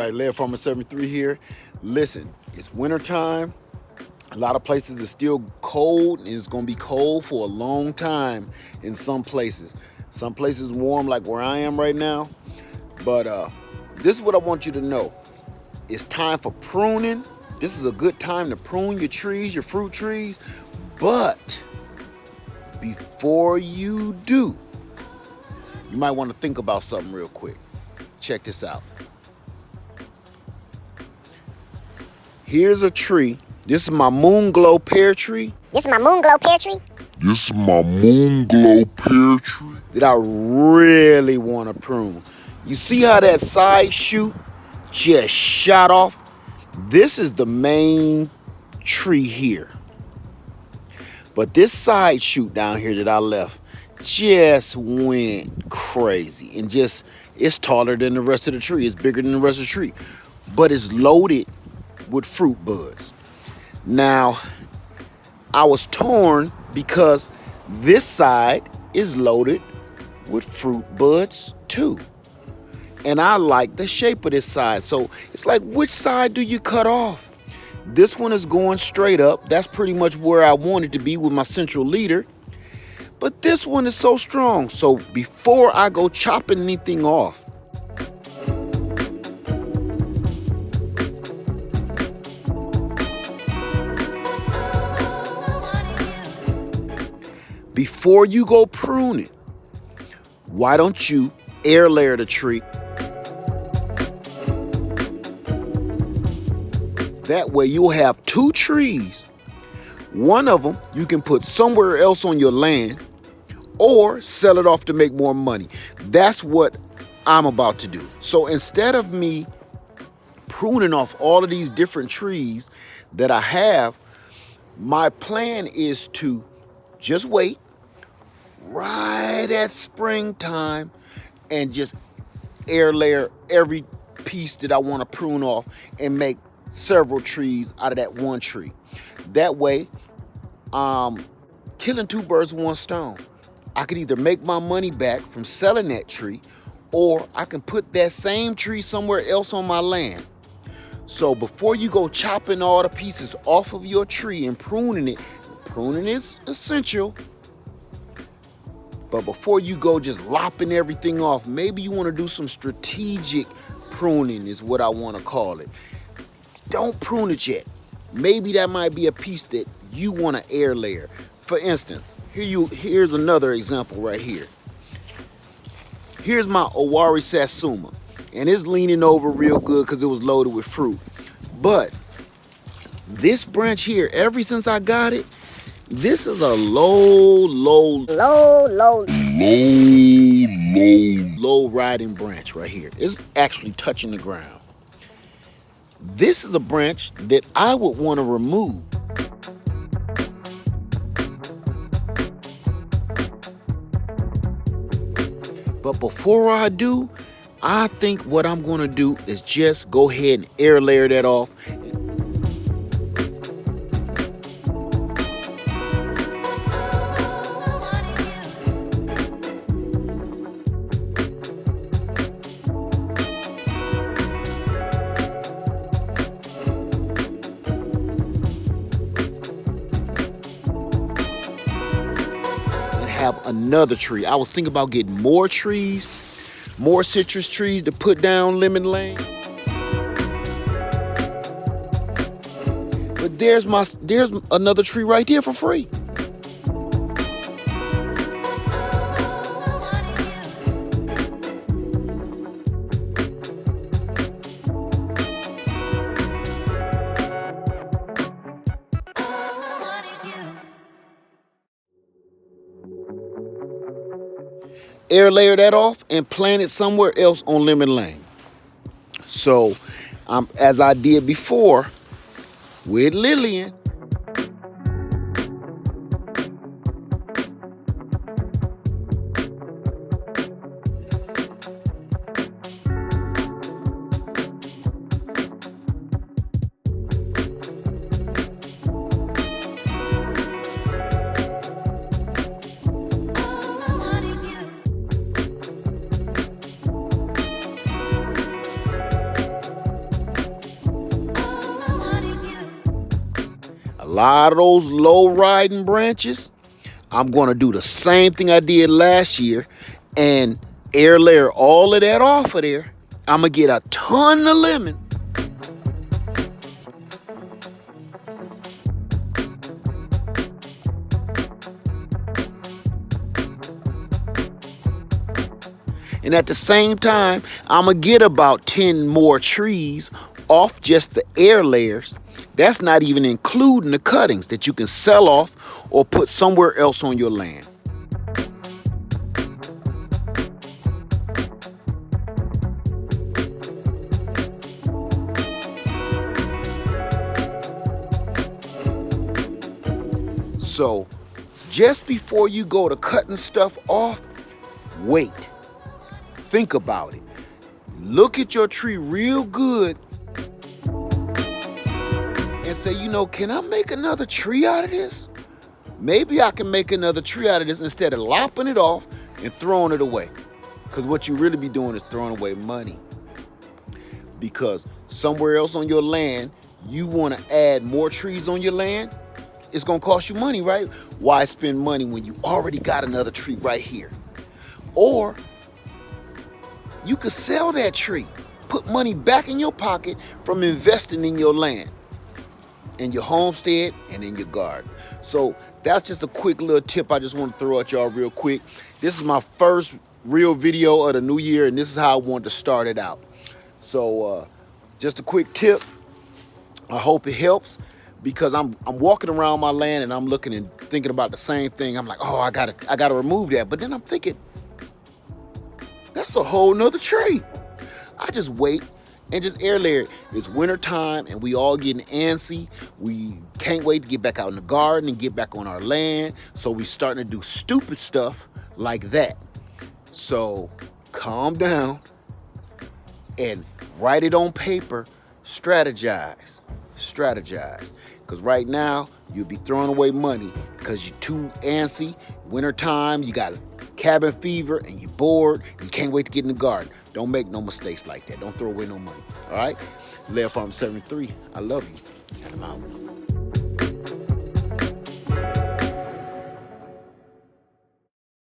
everybody, LF73 here. Listen, it's winter time. A lot of places are still cold, and it's gonna be cold for a long time in some places. Some places warm like where I am right now. But this is what I want you to know. It's time for pruning. This is a good time to prune your trees, your fruit trees. But before you do, you might want to think about something real quick. Check this out. Here's a tree. This is my moon glow pear tree. This is my moon glow pear tree. This is my moon glow pear tree. That I really want to prune. You see how that side shoot just shot off? This is the main tree here. But this side shoot down here that I left just went crazy and just, it's taller than the rest of the tree. It's bigger than the rest of the tree, but it's loaded with fruit buds. Now, I was torn because this side is loaded with fruit buds too. And I like the shape of this side. So it's like, which side do you cut off? This one is going straight up. That's pretty much where I want it to be with my central leader. But this one is so strong. So before I go chopping anything off, before you go pruning, why don't you air layer the tree? That way you'll have two trees. One of them you can put somewhere else on your land or sell it off to make more money. That's what I'm about to do. So instead of me pruning off all of these different trees that I have, my plan is to just wait right at springtime and just air layer every piece that I want to prune off and make several trees out of that one tree. That way, killing two birds with one stone. I could either make my money back from selling that tree, or I can put that same tree somewhere else on my land. So before you go chopping all the pieces off of your tree and pruning it, pruning is essential. But before you go just lopping everything off, maybe you want to do some strategic pruning is what I want to call it. Don't prune it yet. Maybe that might be a piece that you want to air layer. For instance, here's another example right here. Here's my Owari Satsuma, and it's leaning over real good because it was loaded with fruit. But this branch here, ever since I got it, this is a low riding branch right here. It's actually touching the ground. This is a branch that I would want to remove. But before I do, I think what I'm going to do is just go ahead and air layer that off. Have another tree. I was thinking about getting more trees, more citrus trees to put down Lemon Lane. But there's another tree right there for free. Air layer that off and plant it somewhere else on Lemon Lane. So, as I did before with Lillian, lot of those low riding branches, I'm going to do the same thing I did last year and air layer all of that off of there. I'm going to get a ton of lemon. And at the same time, I'm going to get about 10 more trees off just the air layers. That's not even including the cuttings that you can sell off or put somewhere else on your land. So just before you go to cutting stuff off, wait. Think about it. Look at your tree real good and say, you know, can I make another tree out of this? Maybe I can make another tree out of this instead of lopping it off and throwing it away. Because what you really be doing is throwing away money. Because somewhere else on your land, you want to add more trees on your land, it's going to cost you money, right? Why spend money when you already got another tree right here? Or you could sell that tree, put money back in your pocket from investing in your land, in your homestead, and in your garden. So that's just a quick little tip I just want to throw at y'all real quick. This is my first real video of the new year, and this is how I wanted to start it out. So just a quick tip. I hope it helps, because I'm walking around my land and I'm looking and thinking about the same thing. I'm like, oh, I gotta remove that. But then I'm thinking, that's a whole nother tree. I just wait and just air layer it. It's winter time and we all getting antsy. We can't wait to get back out in the garden and get back on our land. So we starting to do stupid stuff like that. So calm down and write it on paper. Strategize. Because right now you'll be throwing away money because you're too antsy. Winter time, you got cabin fever and you're bored. You can't wait to get in the garden. Don't make no mistakes like that. Don't throw away no money. All right? LF73, I love you. And I'm out.